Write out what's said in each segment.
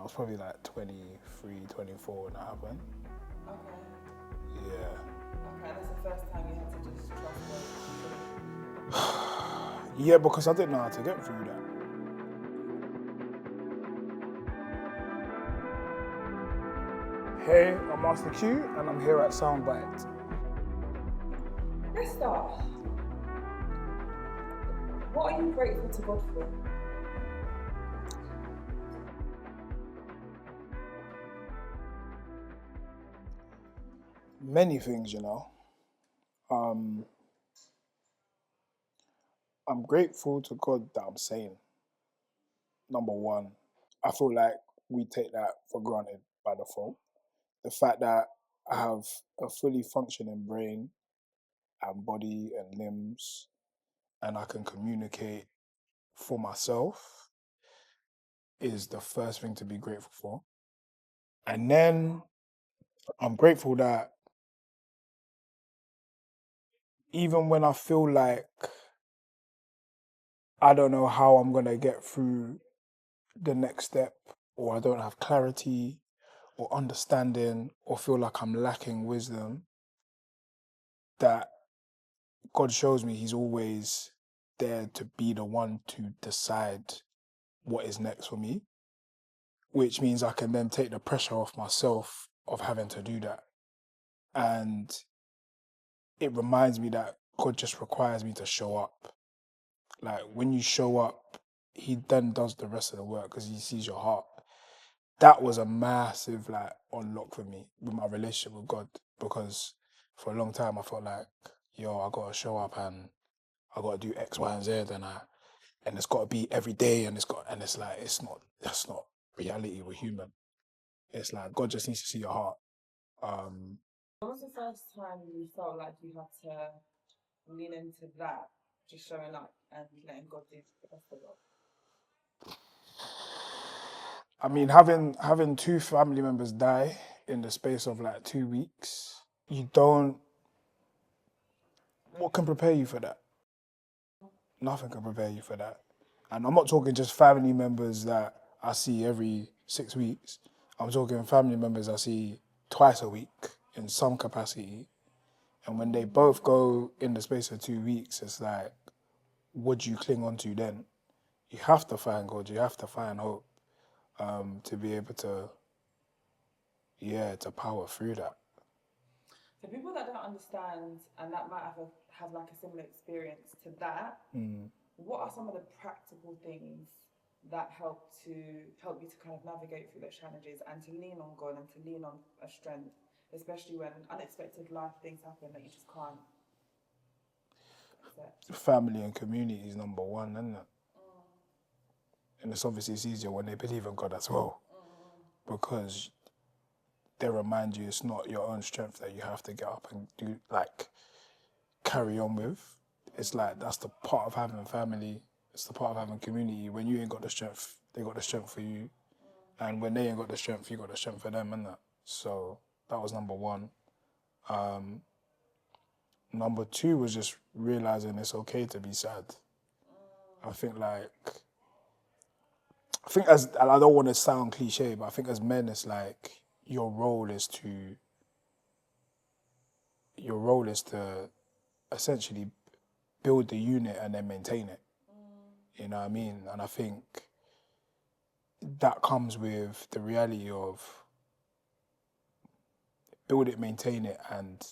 I was probably like 23, 24 when that happened. Okay. Yeah. Okay, and that's the first time you had to just trust God. Yeah, because I didn't know how to get through that. Hey, I'm Mastaque and I'm here at Soundbite. Let's start. What are you grateful to God for? Many things, you know. I'm grateful to God that I'm sane. Number one, I feel like we take that for granted by default. The fact that I have a fully functioning brain and body and limbs, and I can communicate for myself is the first thing to be grateful for. And then I'm grateful that even when I feel like I don't know how I'm going to get through the next step, or I don't have clarity or understanding, or feel like I'm lacking wisdom, that God shows me He's always there to be the one to decide what is next for me, which means I can then take the pressure off myself of having to do that. And it reminds me that God just requires me to show up. Like when you show up, He then does the rest of the work because He sees your heart. That was a massive like unlock for me with my relationship with God, because for a long time I felt like, yo, I gotta show up and I gotta do X, Y, and Z, and it's gotta be every day, and it's like that's not reality. We're human. It's like God just needs to see your heart. Um, When was the first time you felt like you had to lean into that, just showing up and letting God do the rest of it? I mean, having two family members die in the space of like 2 weeks, you don't. What can prepare you for that? Nothing can prepare you for that. And I'm not talking just family members that I see every 6 weeks. I'm talking family members I see twice a week in some capacity. And when they both go in the space of 2 weeks, it's like, what do you cling on to then? You have to find God. You have to find hope to be able to, to power through that. For people that don't understand and that might have like a similar experience to that, what are some of the practical things that help you to kind of navigate through those challenges and to lean on God and to lean on a strength, especially when unexpected life things happen that you just can't accept? Family and community is number one, isn't it? And it's easier when they believe in God as well, because they remind you it's not your own strength that you have to get up and do, like, carry on with. It's like that's the part of having family. It's the part of having community. When you ain't got the strength, they got the strength for you, and when they ain't got the strength, you got the strength for them, and that. So that was number one. Number two was just realizing it's okay to be sad. I think as, and I don't want to sound cliche, but I think as men, it's like your role is to essentially build the unit and then maintain it. You know what I mean? And I think that comes with the reality of build it, maintain it, and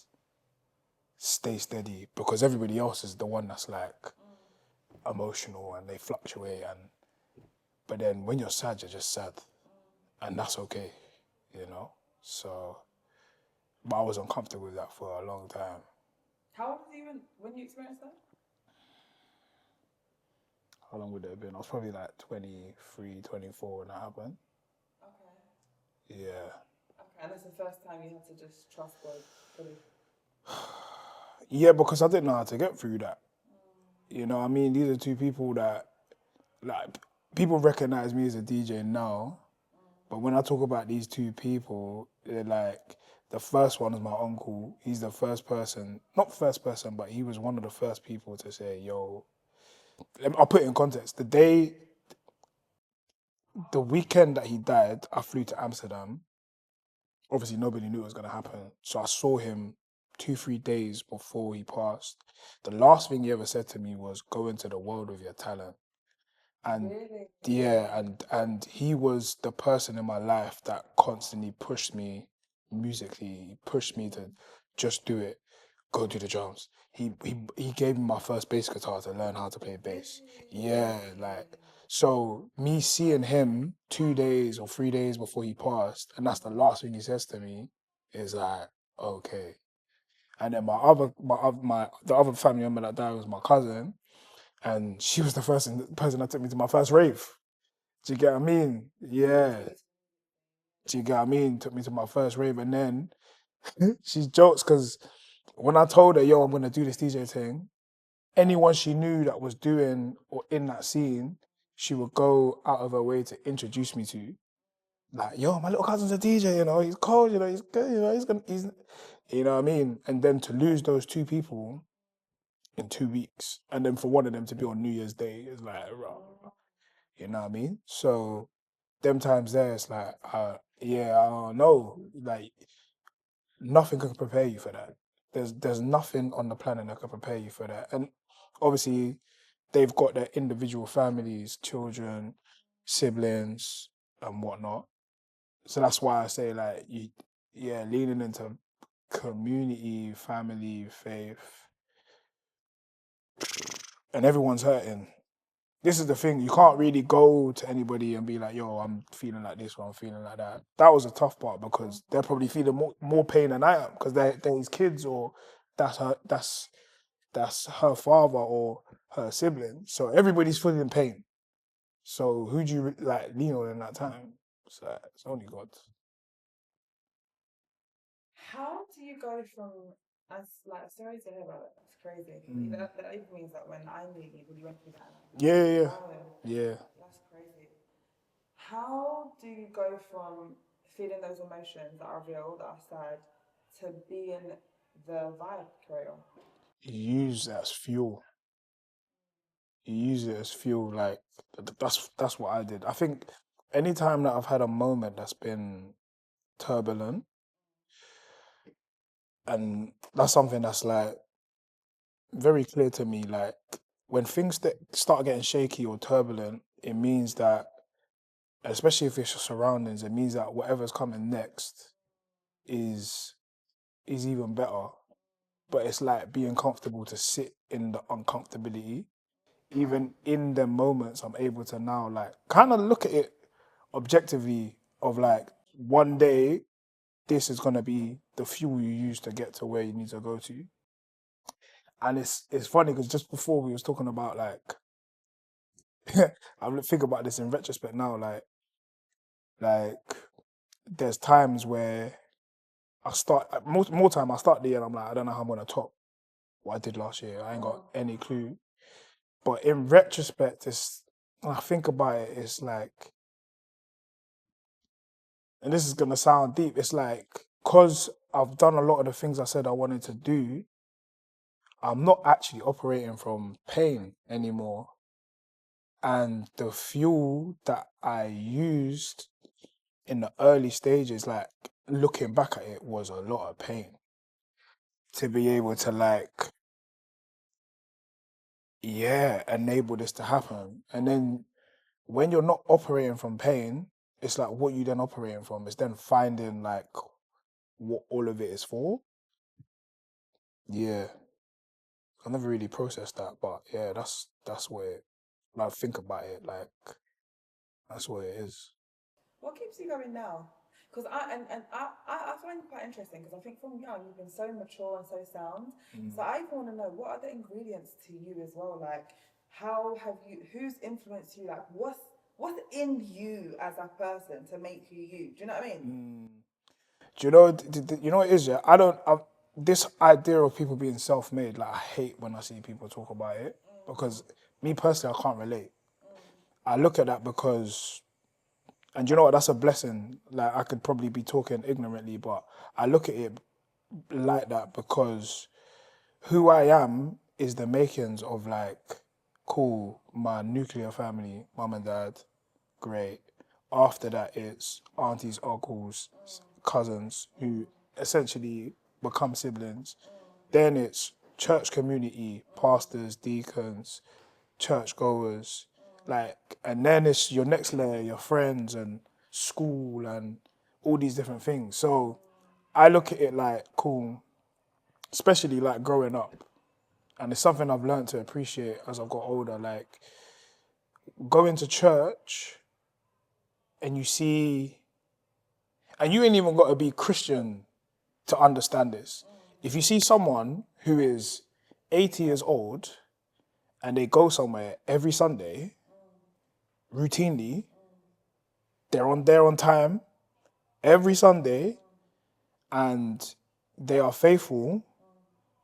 stay steady, because everybody else is the one that's like emotional and they fluctuate, but then when you're sad, you're just sad, and that's okay, you know. So, but I was uncomfortable with that for a long time. How old were you when you experienced that? How long would it have been? I was probably like 23, 24 when that happened. Okay. Yeah. Okay, and that's the first time you had to just trust God fully. Yeah, because I didn't know how to get through that. You know what I mean? These are two people that, like, people recognize me as a DJ now, but when I talk about these two people, they're like, the first one is my uncle. He's the first person, not first person, but he was one of the first people to say, yo, I'll put it in context. the weekend that he died, I flew to Amsterdam. Obviously, nobody knew it was going to happen. So I saw him 2-3 days before he passed. The last thing he ever said to me was, go into the world with your talent. And Really? yeah, and he was the person in my life that constantly pushed me musically. He pushed me to just do it, go do the drums. He gave me my first bass guitar to learn how to play bass. Yeah, like so me seeing him 2 days or 3 days before he passed, and that's the last thing he says to me, is like, okay. And then the other family member that died was my cousin, and she was the person that took me to my first rave. Do you get what I mean? Yeah. Do you get what I mean? Took me to my first rave, and then she jokes because when I told her, yo, I'm gonna do this DJ thing, anyone she knew that was doing or in that scene, she would go out of her way to introduce me to. Like, yo, my little cousin's a DJ, you know, he's cold, you know, he's good, you know, you know what I mean? And then to lose those two people in 2 weeks, and then for one of them to be on New Year's Day is like, rah, you know what I mean? So them times there, it's like, yeah, I don't know, like nothing can prepare you for that. There's nothing on the planet that can prepare you for that. And obviously, they've got their individual families, children, siblings, and whatnot. So that's why I say like leaning into community, family, faith, and everyone's hurting. This is the thing, you can't really go to anybody and be like, yo, I'm feeling like this or I'm feeling like that. That was a tough part because they're probably feeling more pain than I am because they're his kids, or that's her father or her sibling. So everybody's feeling pain. So who do you like lean on in that time? It's only God. How do you go from, as like, sorry to hear about it, it's crazy. That even means that when I knew you, you went through that. Yeah, yeah, Oh, yeah. that's crazy. How do you go from feeling those emotions that are real, that are sad, to being the vibe carrier? You use it as fuel. You use it as fuel. Like that's what I did. I think anytime that I've had a moment that's been turbulent, and that's something that's like very clear to me. Like when things that start getting shaky or turbulent, it means that, especially if it's your surroundings, it means that whatever's coming next is even better. But it's like being comfortable to sit in the uncomfortability. Even in the moments, I'm able to now like kind of look at it objectively of like one day this is gonna be the fuel you use to get to where you need to go to. And it's funny because just before we was talking about like I'm thinking about this in retrospect now, like there's times where I start more time I start the year and I'm like, I don't know how I'm gonna top what I did last year. I ain't got any clue. But in retrospect, it's when I think about it, it's like, and this is gonna sound deep, it's like because I've done a lot of the things I said I wanted to do, I'm not actually operating from pain anymore. And the fuel that I used in the early stages, like looking back at it, was a lot of pain. To be able to like, yeah, enable this to happen. And then when you're not operating from pain, it's like what you then operating from is then finding like what all of it is for. Yeah. I never really processed that, but yeah, that's what it, when I think about it, like that's what it is. What keeps you going now? Because I find it quite interesting because I think from young you've been so mature and so sound. So I even want to know what are the ingredients to you as well. Like, how have you? Who's influenced you? Like, what's in you as a person to make you you? Do you know what I mean? Do you know? You know what it is? Yeah, I don't. This idea of people being self-made, like I hate when I see people talk about it because me personally, I can't relate. I look at that because, and you know what? That's a blessing. Like I could probably be talking ignorantly, but I look at it like that because who I am is the makings of like, cool, my nuclear family, mum and dad, great. After that, it's aunties, uncles, cousins who essentially become siblings. Then it's church community, pastors, deacons, churchgoers, like, and then it's your next layer, your friends and school and all these different things. So I look at it like, cool, especially like growing up. And it's something I've learned to appreciate as I've got older. Like, going to church and you see, and you ain't even got to be Christian to understand this. If you see someone who is 80 years old and they go somewhere every Sunday, routinely, they're there on time every Sunday, and they are faithful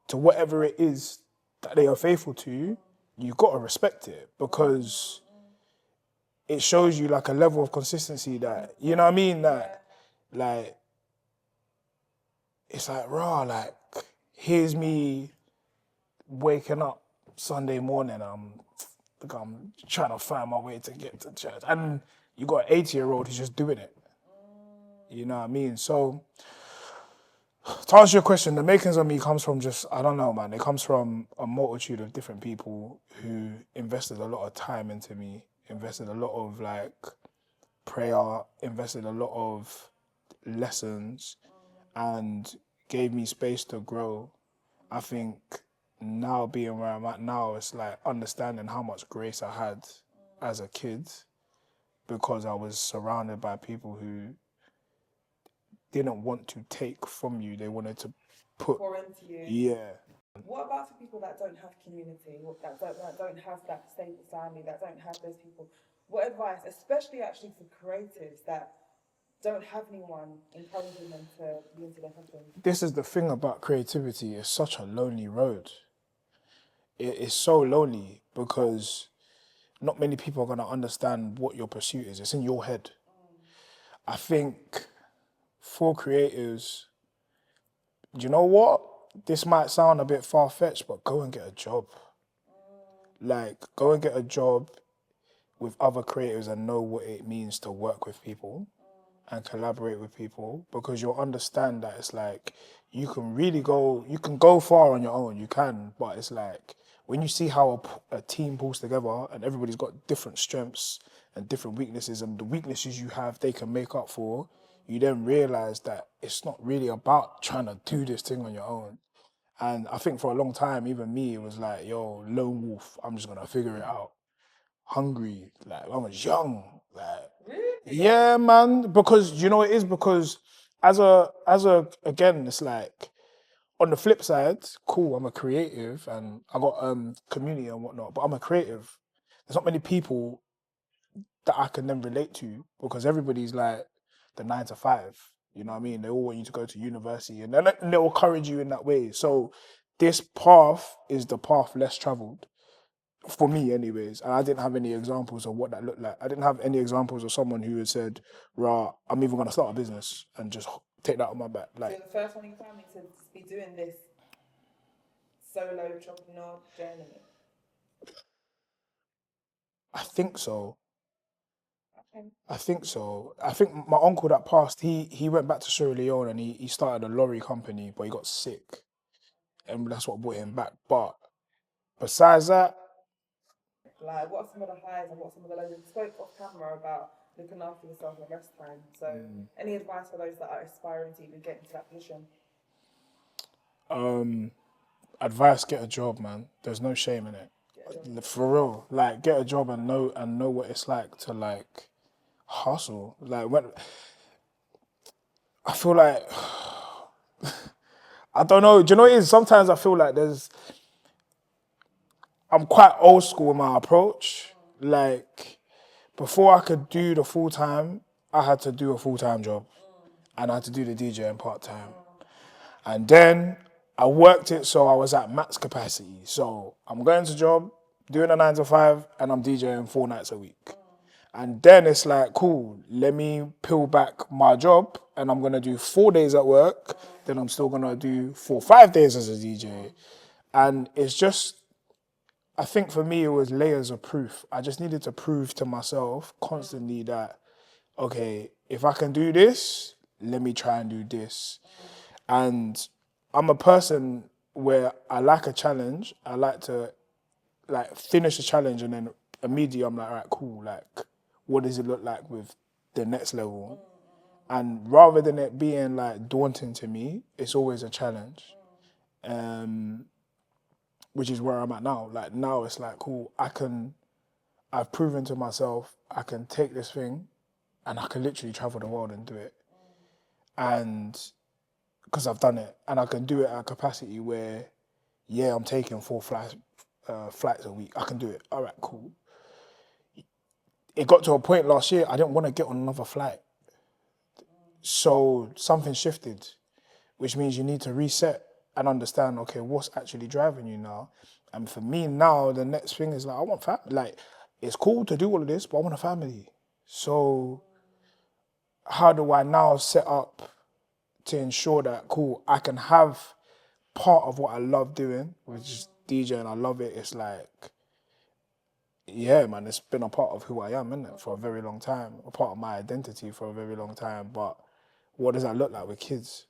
to whatever it is that they are faithful to, you got to respect it, because it shows you like a level of consistency that, you know what I mean? That, like, it's like, raw, like, here's me waking up Sunday morning, I'm trying to find my way to get to church. And you got an 80-year-old who's just doing it. You know what I mean? So, to answer your question, the makings of me comes from just, I don't know, man. It comes from a multitude of different people who invested a lot of time into me, invested a lot of, like, prayer, invested a lot of lessons, and gave me space to grow. I think now being where I'm at now, it's like understanding how much grace I had as a kid, because I was surrounded by people who didn't want to take from you. They wanted to pour into you. Yeah. What about for people that don't have community, that don't have that stable family, that don't have those people? What advice, especially actually for creatives that don't have anyone encouraging them to be into their passion? This is the thing about creativity. It's such a lonely road. It is so lonely because not many people are going to understand what your pursuit is. It's in your head. I think for creators, do you know what? This might sound a bit far-fetched, but go and get a job. Like, go and get a job with other creators and know what it means to work with people and collaborate with people, because you'll understand that it's like, you can go far on your own, you can, but it's like, when you see how a team pulls together and everybody's got different strengths and different weaknesses, and the weaknesses you have, they can make up for, you then realize that it's not really about trying to do this thing on your own. And I think for a long time, even me, it was like, yo, lone wolf, I'm just going to figure it out. Hungry, like, I was young, like, yeah, man, because, you know, it is because again, it's like, on the flip side, cool, I'm a creative and I got community and whatnot, but I'm a creative. There's not many people that I can then relate to, because everybody's like the 9 to 5. You know what I mean? They all want you to go to university, and they'll encourage you in that way. So this path is the path less traveled for me, anyways. And I didn't have any examples of what that looked like. I didn't have any examples of someone who had said, "Rah, I'm even gonna start a business and just take that on my back." Like, so the first one in your family to be doing this solo entrepreneur journey? I think so. Okay. I think so. I think my uncle that passed, he went back to Sierra Leone and he started a lorry company, but he got sick, and that's what brought him back. But besides that, like, what are some of the highs and what are some of the lows? You spoke off camera about looking after yourself and rest time. So, any advice for those that are aspiring to even get into that position? advice: get a job, man. There's no shame in it. For real, like, get a job and know what it's like to, like, hustle. Like, when I feel like I don't know. Do you know what it is? Sometimes I feel like I'm quite old school in my approach. Like, before I could do the full time, I had to do a full time job, and I had to do the DJing part time. And then I worked it so I was at max capacity. So I'm going to job, doing a 9 to 5, and I'm DJing 4 nights a week. And then it's like, cool, let me peel back my job, and I'm gonna do 4 days at work, then I'm still gonna do 5 days as a DJ. And it's just, I think for me, it was layers of proof. I just needed to prove to myself constantly that okay, if I can do this, let me try and do this. And I'm a person where I like a challenge. I like to like finish a challenge and then immediately I'm like, all right, cool. Like, what does it look like with the next level? And rather than it being like daunting to me, it's always a challenge. Which is where I'm at now. Like now it's like, cool, I've proven to myself I can take this thing and I can literally travel the world and do it. And because I've done it, and I can do it at a capacity where, yeah, I'm taking 4 flights a week. I can do it. All right, cool. It got to a point last year, I didn't want to get on another flight. So something shifted, which means you need to reset and understand, okay, what's actually driving you now? And for me now, the next thing is like, I want family. Like, it's cool to do all of this, but I want a family. So how do I now set up to ensure that, cool, I can have part of what I love doing, which is DJ, and I love it. It's like, yeah, man, it's been a part of who I am, isn't it, for a very long time, a part of my identity for a very long time. But what does that look like with kids?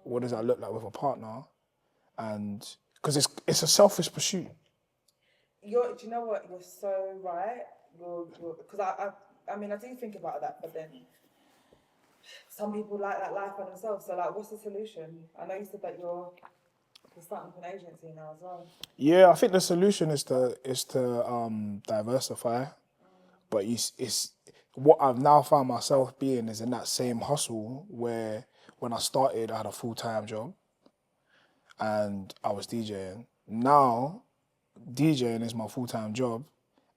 What does that look like with a partner? And because it's a selfish pursuit. Do you know what? You're so right. Because I mean, I do think about that, but then some people like that life by themselves. So, like, what's the solution? I know you said that you're starting an agency now as well. Yeah, I think the solution is to diversify, but it's what I've now found myself being is in that same hustle where when I started, I had a full-time job and I was DJing. Now, DJing is my full-time job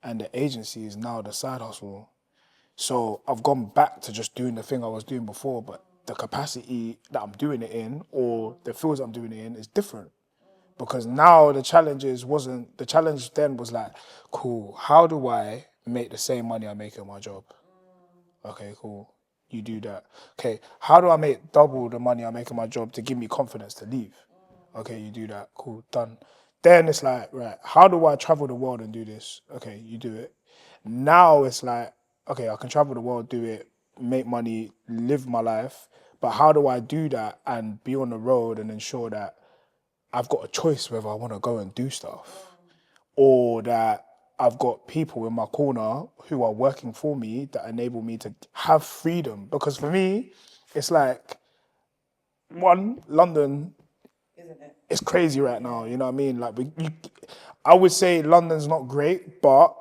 and the agency is now the side hustle. So I've gone back to just doing the thing I was doing before, but the capacity that I'm doing it in or the fields I'm doing it in is different. Because now the challenge then was like, cool, how do I make the same money I make in my job? Okay, cool. You do that. Okay, how do I make double the money I make in my job to give me confidence to leave? Okay, you do that. Cool, done. Then it's like, right, how do I travel the world and do this? Okay, you do it. Now it's like, okay, I can travel the world, do it, make money, live my life. But how do I do that and be on the road and ensure that I've got a choice whether I want to go and do stuff or that I've got people in my corner who are working for me that enable me to have freedom. Because for me, it's like, one, London, Isn't it? it's crazy right now, you know what I mean? Like, I would say London's not great, but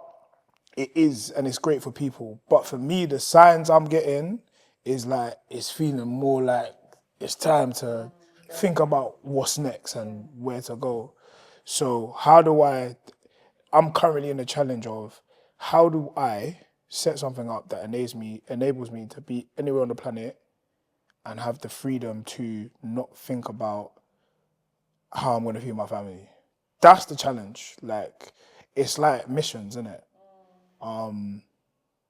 it is, and it's great for people. But for me, the signs I'm getting is like, it's feeling more like it's time to think about what's next and where to go. So I'm currently in the challenge of how do I set something up that enables me to be anywhere on the planet and have the freedom to not think about how I'm going to feed my family. That's the challenge. Like, it's like missions, isn't it?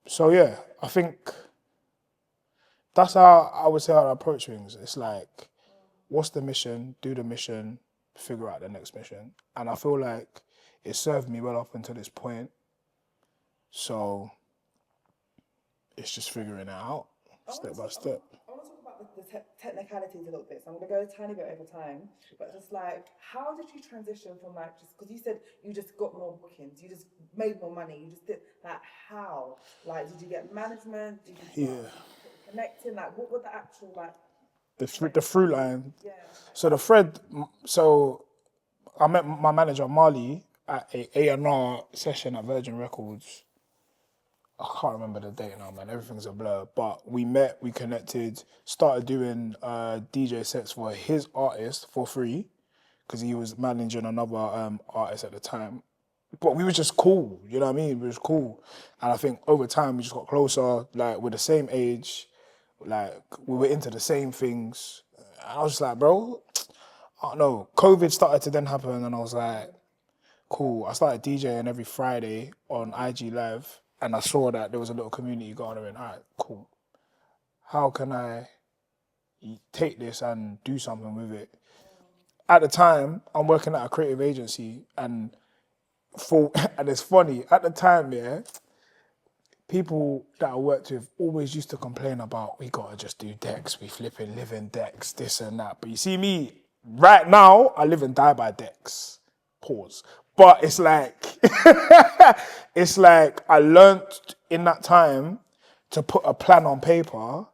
So yeah, I think that's how I would say how I approach things. It's like, what's the mission? Do the mission, figure out the next mission. And I feel like it served me well up until this point. So it's just figuring it out step by step. I want to talk about the technicalities a little bit. So I'm going to go a tiny bit over time. But just like, how did you transition from like, just because you said you just got more bookings, you just made more money, you just did, like, how? Like, did you get management? Did you start connecting? Like, what were the actual, like, The through line. yeah. So the thread, so I met my manager Marley at a A&R session at Virgin Records. I can't remember the date now, man. Everything's a blur. But we met, we connected, started doing DJ sets for his artist for free because he was managing another artist at the time. But we were just cool, you know what I mean? We was cool. And I think over time we just got closer, like we're the same age, like we were into the same things. And I was just like, bro, I don't know. COVID started to then happen and I was like, cool. I started DJing every Friday on IG Live and I saw that there was a little community gathering. All right, cool. How can I take this and do something with it? At the time, I'm working at a creative agency and and it's funny, at the time, yeah, people that I worked with always used to complain about, we gotta just do decks, we flipping live in decks, this and that. But you see me, right now, I live and die by decks. Pause. But it's like, it's like I learned in that time to put a plan on paper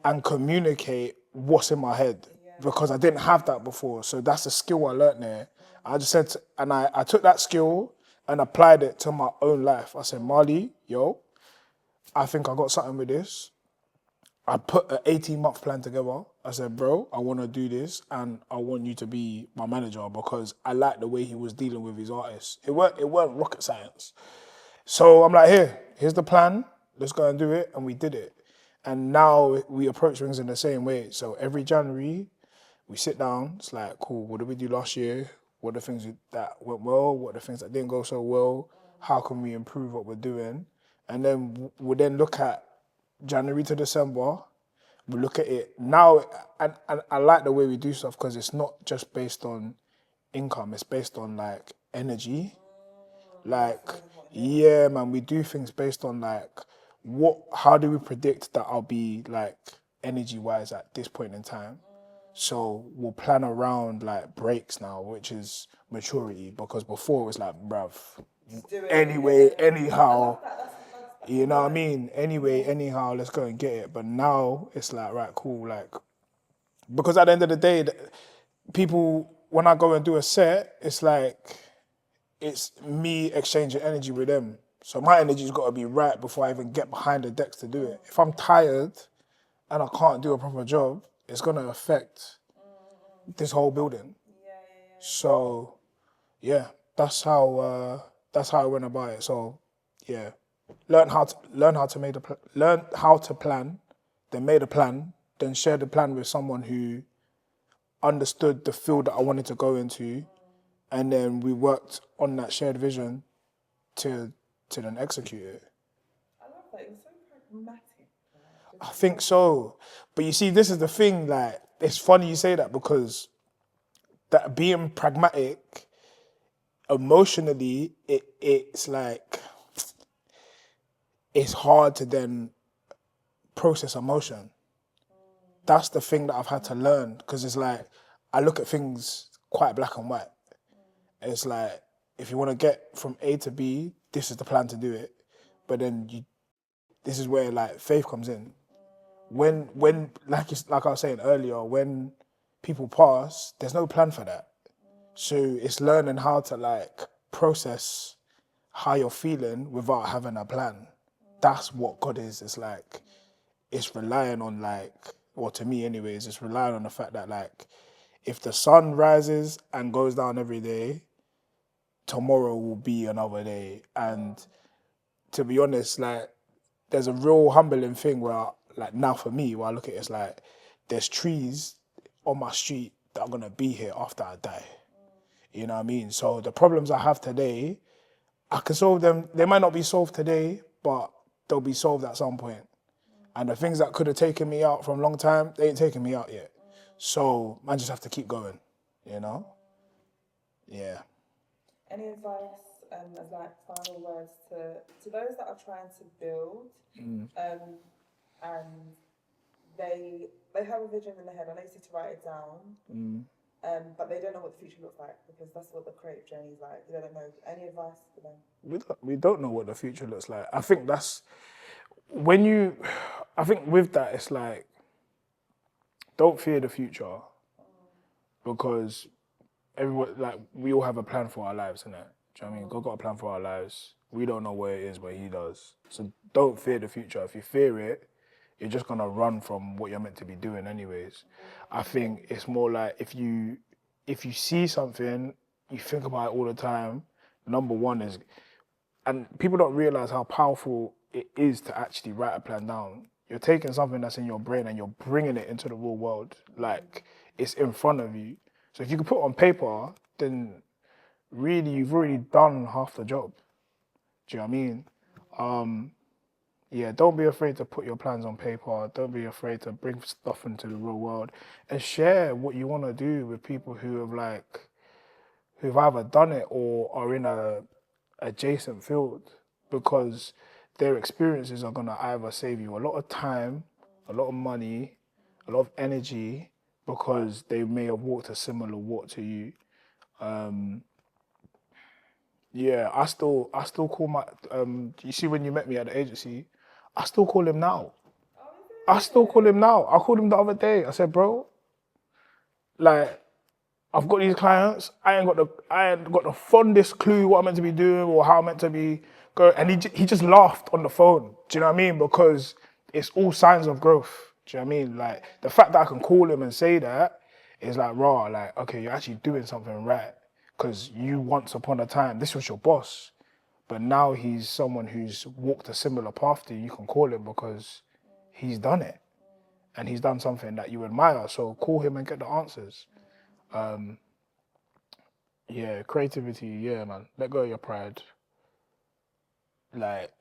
and communicate what's in my head because I didn't have that before. So that's a skill I learned there. I just said, and I took that skill and applied it to my own life. I said, Marley, yo, I think I got something with this. I put an 18-month plan together. I said, bro, I want to do this and I want you to be my manager because I like the way he was dealing with his artists. It weren't rocket science. So I'm like, here's the plan. Let's go and do it. And we did it. And now we approach things in the same way. So every January, we sit down. It's like, cool, what did we do last year? What are the things that went well? What are the things that didn't go so well? How can we improve what we're doing? And then we'll then look at January to December. We look at it now, and I like the way we do stuff because it's not just based on income. It's based on like energy. Like, yeah, man, we do things based on like how do we predict that I'll be like energy-wise at this point in time? So we'll plan around like breaks now, which is maturity, because before it was like, bruv, anyway, anyhow, you know what I mean? Anyway, anyhow, let's go and get it. But now it's like, right, cool, like, because at the end of the day, people, when I go and do a set, it's like, it's me exchanging energy with them. So my energy's got to be right before I even get behind the decks to do it. If I'm tired and I can't do a proper job, it's going to affect this whole building. So, yeah, that's how I went about it. So, yeah, learn how to plan, then made a plan, then shared the plan with someone who understood the field that I wanted to go into, and then we worked on that shared vision to then execute it. I love that. It was so pragmatic. I think so. But you see, this is the thing, like, it's funny you say that because that being pragmatic, emotionally, it's like, it's hard to then process emotion. That's the thing that I've had to learn, because it's like, I look at things quite black and white. It's like, if you want to get from A to B, this is the plan to do it. But then this is where like faith comes in. When like I was saying earlier, when people pass, there's no plan for that. So it's learning how to like process how you're feeling without having a plan. That's what God is. It's like, it's relying on like, well, to me anyways, it's relying on the fact that like, if the sun rises and goes down every day, tomorrow will be another day. And to be honest, like, there's a real humbling thing where, like, now for me, where I look at it, it's like, there's trees on my street that are going to be here after I die. You know what I mean? So the problems I have today, I can solve them. They might not be solved today, but they'll be solved at some point. And the things that could have taken me out from a long time, they ain't taken me out yet. So I just have to keep going, you know? Yeah. Any advice as like final words to those that are trying to build and they have a vision in their head and they need to write it down, but they don't know what the future looks like, because that's what the creative journey is like. They don't know. Any advice for them? We don't know what the future looks like. I think that's I think with that, it's like, don't fear the future, because everyone, like, we all have a plan for our lives, innit? Do you know what I mean? God got a plan for our lives. We don't know where it is, but He does. So don't fear the future. If you fear it, you're just gonna run from what you're meant to be doing anyways. I think it's more like, if you see something, you think about it all the time. Number one is, and people don't realize how powerful it is to actually write a plan down. You're taking something that's in your brain and you're bringing it into the real world. Like, it's in front of you. So if you can put it on paper, then really you've already done half the job. Do you know what I mean? Yeah, don't be afraid to put your plans on paper. Don't be afraid to bring stuff into the real world and share what you want to do with people who've either done it or are in a adjacent field. Because their experiences are gonna either save you a lot of time, a lot of money, a lot of energy, because they may have walked a similar walk to you. Yeah, I still call my you see when you met me at the agency, I still call him now. I still call him now. I called him the other day. I said, bro, like, I've got these clients. I ain't got the fondest clue what I'm meant to be doing or how I'm meant to be going. And he just laughed on the phone. Do you know what I mean? Because it's all signs of growth. Do you know what I mean? Like, the fact that I can call him and say that is like, raw. Like, okay, you're actually doing something right. Because you once upon a time, this was your boss. But now he's someone who's walked a similar path to you. You can call him because he's done it. And he's done something that you admire. So call him and get the answers. Yeah, creativity, yeah, man. Let go of your pride. Like,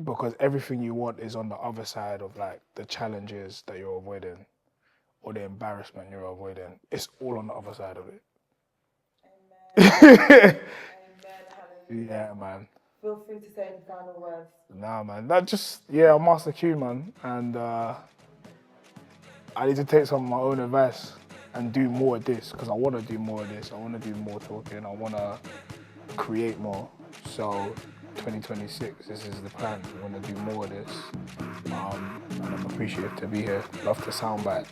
because everything you want is on the other side of, like, the challenges that you're avoiding or the embarrassment you're avoiding. It's all on the other side of it. Amen. Amen. Yeah, man. Feel free to say any final words. Nah, man. That just, yeah, I'm Master Q, man. And I need to take some of my own advice and do more of this, because I want to do more of this. I want to do more talking. I want to create more. So 2026, this is the plan. I want to do more of this. And I'm appreciative to be here. Love to Soundbite.